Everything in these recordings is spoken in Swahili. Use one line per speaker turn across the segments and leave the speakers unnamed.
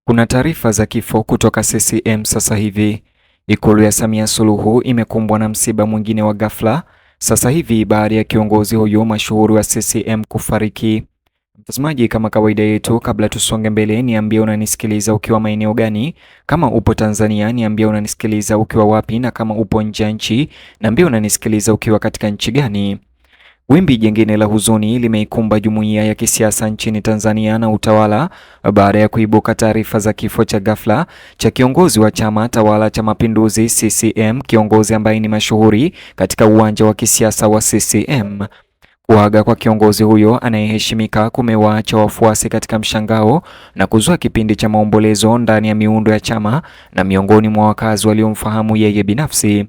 Kuna taarifa za kifo kutoka CCM sasa hivi. Ikulu ya Samia Suluhu imekumbwa na msiba mwingine wa ghafla sasa hivi baada ya kiongozi huyo mashuhuri wa CCM kufariki. Mtazamaji, kama kawaida yetu, kabla tusonge mbele, niambie unanisikiliza ukiwa maeneo gani. Kama upo Tanzania, niambie unanisikiliza ukiwa wapi, na kama upo nje ya nchi, niambie unanisikiliza ukiwa katika nchi gani. Wimbi jingine la huzuni limeikumba jumuiya ya kisiasa nchini Tanzania na utawala baada ya kuibuka taarifa za kifo cha ghafla cha kiongozi wa chama tawala cha Mapinduzi CCM, kiongozi ambaye ni mashuhuri katika uwanja wa kisiasa wa CCM. Kuaga kwa kiongozi huyo anayeheshimika kumewaacha wafuasi katika mshangao na kuzua kipindi cha maombolezo ndani ya miundo ya chama na miongoni mwa wakazi waliomfahamu yeye binafsi.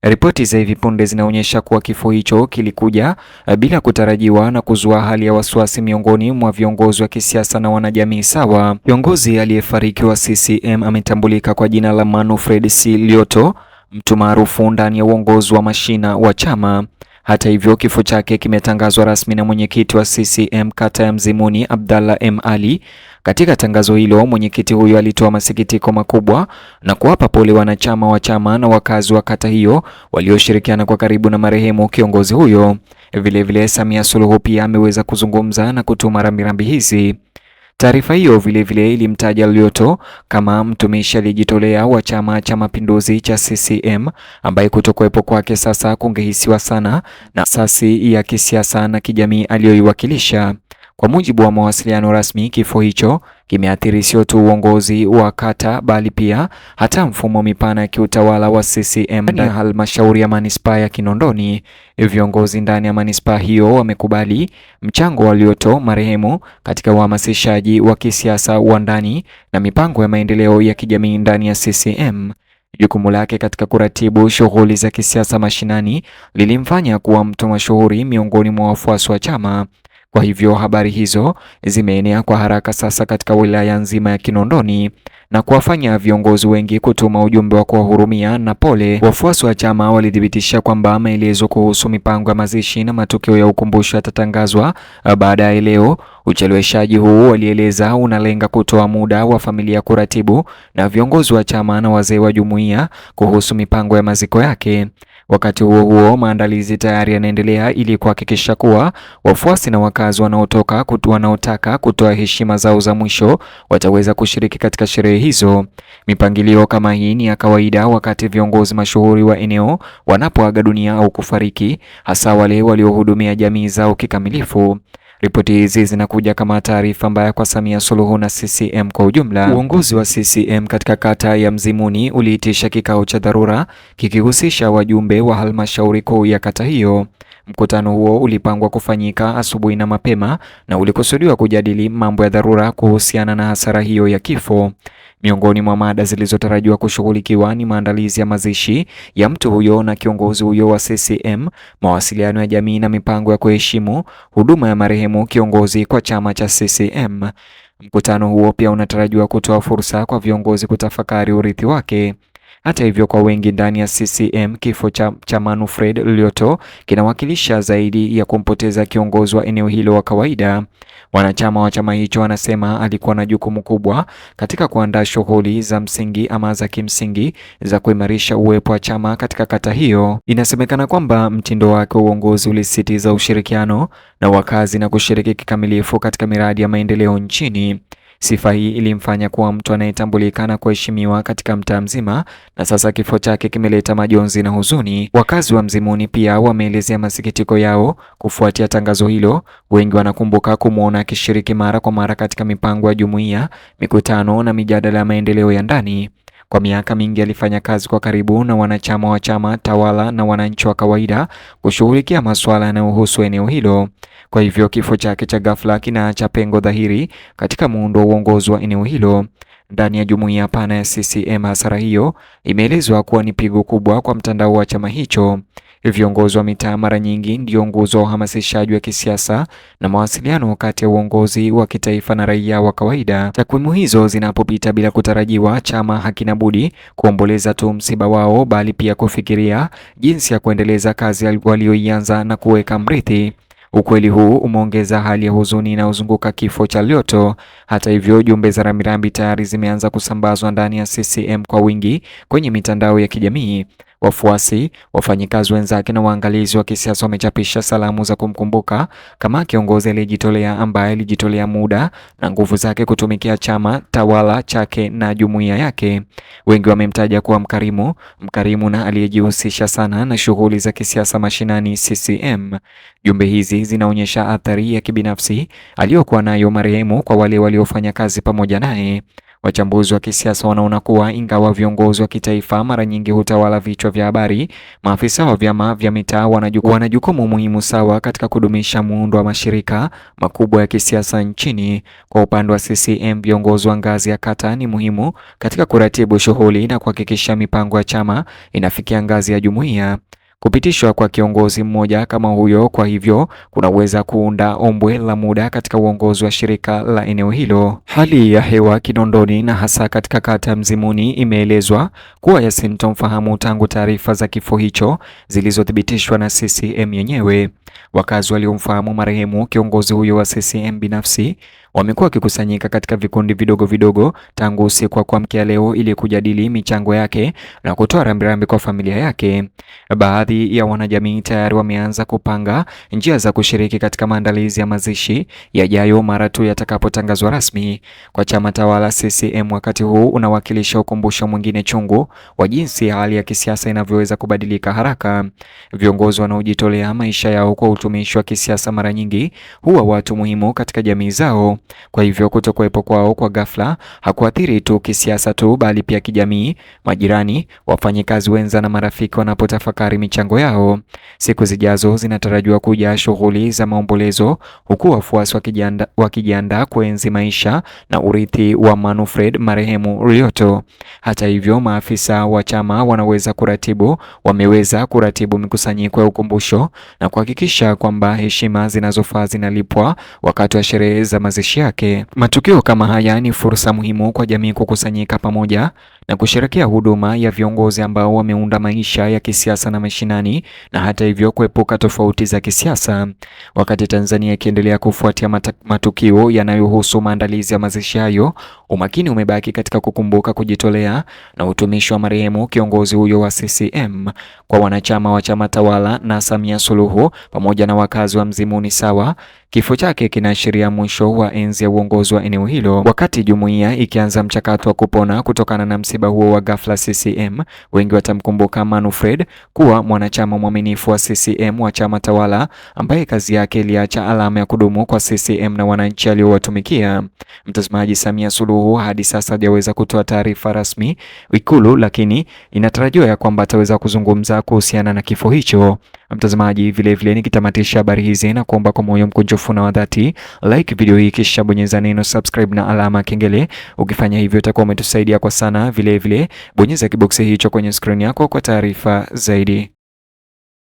Ripoti za hivi punde zinaonyesha kuwa kifo hicho kilikuja bila kutarajiwa na kuzua hali ya wasiwasi miongoni mwa viongozi wa kisiasa na wanajamii sawa. Kiongozi aliyefariki wa CCM ametambulika kwa jina la Manfred C. Lyoto, mtu maarufu ndani ya uongozi wa mashina wa chama. Hata hivyo, kifo chake kimetangazwa rasmi na mwenyekiti wa CCM kata ya Mzimuni, Abdallah M. Ali. Katika tangazo hilo, mwenyekiti huyo alitoa masikitiko makubwa na kuwapa pole wanachama wa chama na wakazi wa kata hiyo walioshirikiana kwa karibu na marehemu kiongozi huyo. Vilevile, Samia Suluhu pia ameweza kuzungumza na kutuma rambirambi hizi. Taarifa hiyo vilevile ilimtaja Lyoto kama mtumishi aliyejitolea wa Chama cha Mapinduzi cha CCM ambaye kutokuwepo kwake sasa kungehisiwa sana na asasi ya kisiasa na kijamii aliyoiwakilisha. Kwa mujibu wa mawasiliano rasmi, kifo hicho kimeathiri sio tu uongozi wa kata bali pia hata mfumo mipana ya kiutawala wa CCM na halmashauri ya manispaa ya Kinondoni. Viongozi ndani ya manispaa hiyo wamekubali mchango wa Lyoto marehemu katika uhamasishaji wa kisiasa wa ndani na mipango ya maendeleo ya kijamii ndani ya CCM. Jukumu lake katika kuratibu shughuli za kisiasa mashinani lilimfanya kuwa mtu mashuhuri miongoni mwa wafuasi wa chama. Kwa hivyo habari hizo zimeenea kwa haraka sasa katika wilaya nzima ya Kinondoni na kuwafanya viongozi wengi kutuma ujumbe wa kuwahurumia na pole. Wafuasi wa chama walithibitisha kwamba maelezo kuhusu mipango ya mazishi na matukio ya ukumbusho yatatangazwa baadaye leo. Ucheleweshaji huu, walieleza, unalenga kutoa muda wa familia kuratibu na viongozi wa chama na wazee wa jumuiya kuhusu mipango ya maziko yake. Wakati huo huo, maandalizi tayari yanaendelea ili kuhakikisha kuwa wafuasi na wakazi wanaotaka kutoa heshima zao za mwisho wataweza kushiriki katika sherehe hizo. Mipangilio kama hii ni ya kawaida wakati viongozi mashuhuri wa eneo wanapoaga dunia au kufariki, hasa wale waliohudumia jamii zao kikamilifu. Ripoti hizi zinakuja kama taarifa mbaya kwa Samia Suluhu na CCM kwa ujumla. Uongozi wa CCM katika kata ya Mzimuni uliitisha kikao cha dharura kikihusisha wajumbe wa halmashauri kuu ya kata hiyo. Mkutano huo ulipangwa kufanyika asubuhi na mapema na ulikusudiwa kujadili mambo ya dharura kuhusiana na hasara hiyo ya kifo. Miongoni mwa mada zilizotarajiwa kushughulikiwa ni maandalizi ya mazishi ya mtu huyo na kiongozi huyo wa CCM, mawasiliano ya jamii na mipango ya kuheshimu huduma ya marehemu kiongozi kwa chama cha CCM. Mkutano huo pia unatarajiwa kutoa fursa kwa viongozi kutafakari urithi wake. Hata hivyo, kwa wengi ndani ya CCM, kifo cha Manfred Lyoto kinawakilisha zaidi ya kumpoteza kiongozi wa eneo hilo wa kawaida. Wanachama wa chama hicho wanasema alikuwa na jukumu kubwa katika kuandaa shughuli za msingi ama za kimsingi za kuimarisha uwepo wa chama katika kata hiyo. Inasemekana kwamba mtindo wake wa uongozi ulisisitiza ushirikiano na wakazi na kushiriki kikamilifu katika miradi ya maendeleo nchini. Sifa hii ilimfanya kuwa mtu anayetambulika na kuheshimiwa katika mtaa mzima, na sasa kifo chake kimeleta majonzi na huzuni. Wakazi wa Mzimuni pia wameelezea masikitiko yao kufuatia tangazo hilo. Wengi wanakumbuka kumwona akishiriki mara kwa mara katika mipango ya jumuiya, mikutano na mijadala ya maendeleo ya ndani. Kwa miaka mingi alifanya kazi kwa karibu na wanachama wa chama tawala na wananchi wa kawaida kushughulikia masuala yanayohusu eneo hilo. Kwa hivyo kifo chake cha ghafla kinaacha pengo dhahiri katika muundo wa uongozi wa eneo hilo. Ndani ya jumuiya pana ya CCM, hasara hiyo imeelezwa kuwa ni pigo kubwa kwa mtandao wa chama hicho. Viongozi wa mitaa mara nyingi ndio nguzo wa uhamasishaji wa kisiasa na mawasiliano kati ya uongozi wa kitaifa na raia wa kawaida. Takwimu hizo zinapopita bila kutarajiwa, chama hakina budi kuomboleza tu msiba wao, bali pia kufikiria jinsi ya kuendeleza kazi walioianza na kuweka mrithi. Ukweli huu umeongeza hali ya huzuni inayozunguka kifo cha Lyoto. Hata hivyo, jumbe za rambirambi tayari zimeanza kusambazwa ndani ya CCM kwa wingi kwenye mitandao ya kijamii. Wafuasi, wafanyikazi wenzake na waangalizi wa kisiasa wamechapisha salamu za kumkumbuka kama kiongozi aliyejitolea ambaye alijitolea muda na nguvu zake kutumikia chama tawala chake na jumuiya yake. Wengi wamemtaja kuwa mkarimu na aliyejihusisha sana na shughuli za kisiasa mashinani CCM. Jumbe hizi zinaonyesha athari ya kibinafsi aliyokuwa nayo marehemu kwa wale waliofanya kazi pamoja naye. Wachambuzi wa kisiasa wanaona kuwa ingawa viongozi wa kitaifa mara nyingi hutawala vichwa vya habari, maafisa wa vyama vya mitaa wana jukumu muhimu sawa katika kudumisha muundo wa mashirika makubwa ya kisiasa nchini. Kwa upande wa CCM, viongozi wa ngazi ya kata ni muhimu katika kuratibu shughuli na kuhakikisha mipango ya chama inafikia ngazi ya jumuiya. Kupitishwa kwa kiongozi mmoja kama huyo, kwa hivyo, kunaweza kuunda ombwe la muda katika uongozi wa shirika la eneo hilo. Hali ya hewa Kinondoni na hasa katika kata Mzimuni imeelezwa kuwa ya sintofahamu tangu taarifa za kifo hicho zilizothibitishwa na CCM yenyewe. Wakazi waliomfahamu marehemu kiongozi huyo wa CCM binafsi wamekuwa wakikusanyika katika vikundi vidogo vidogo tangu usiku wa kuamkia leo ili kujadili michango yake na kutoa rambirambi kwa familia yake. Baadhi ya wanajamii tayari wameanza kupanga njia za kushiriki katika maandalizi ya mazishi yajayo mara tu yatakapotangazwa rasmi. Kwa chama tawala CCM, wakati huu unawakilisha ukumbusho mwingine chungu wa jinsi hali ya kisiasa inavyoweza kubadilika haraka. Viongozi wanaojitolea maisha yao kwa utumishi wa kisiasa mara nyingi huwa watu muhimu katika jamii zao. Kwa hivyo kutokuwepo kwao kwa ghafla hakuathiri tu kisiasa tu, bali pia kijamii. Majirani, wafanyikazi wenza na marafiki wanapotafakari michango yao. Siku zijazo zinatarajiwa kuja shughuli za maombolezo, huku wafuasi wakijiandaa kuenzi maisha na urithi wa Manfred marehemu Lyoto. Hata hivyo, maafisa wa chama wameweza kuratibu mikusanyiko ya ukumbusho na kuhakikisha kwamba heshima zinazofaa zinalipwa wakati wa sherehe za mazishi yake. Matukio kama haya ni fursa muhimu kwa jamii kukusanyika pamoja na kusherekea huduma ya viongozi ambao wameunda maisha ya kisiasa na mashinani, na hata hivyo kuepuka tofauti za kisiasa. Wakati Tanzania ikiendelea kufuatia matukio yanayohusu maandalizi ya mazishi hayo, umakini umebaki katika kukumbuka kujitolea na utumishi wa marehemu kiongozi huyo wa CCM. Kwa wanachama wa chama tawala na Samia Suluhu pamoja na wakazi wa Mzimuni sawa, kifo chake kinaashiria mwisho wa enzi ya uongozi wa eneo hilo. Wakati jumuiya ikianza mchakato wa kupona kutokana na msiba huo wa ghafla CCM, wengi watamkumbuka Manfred kuwa mwanachama mwaminifu wa CCM wa chama tawala ambaye kazi yake iliacha alama ya kudumu kwa CCM na wananchi aliowatumikia. Mtazamaji, Samia Suluhu hadi sasa hajaweza kutoa taarifa rasmi Ikulu, lakini inatarajiwa ya kwamba ataweza kuzungumza kuhusiana na kifo hicho. Mtazamaji, vile nikitamatisha habari hizi na kuomba kwa moyo mkunjufu na wa dhati like video hii kisha bonyeza neno subscribe na alama kengele. Ukifanya hivyo utakuwa umetusaidia kwa sana. Vile bonyeza kiboksi hicho kwenye screen yako kwa taarifa zaidi.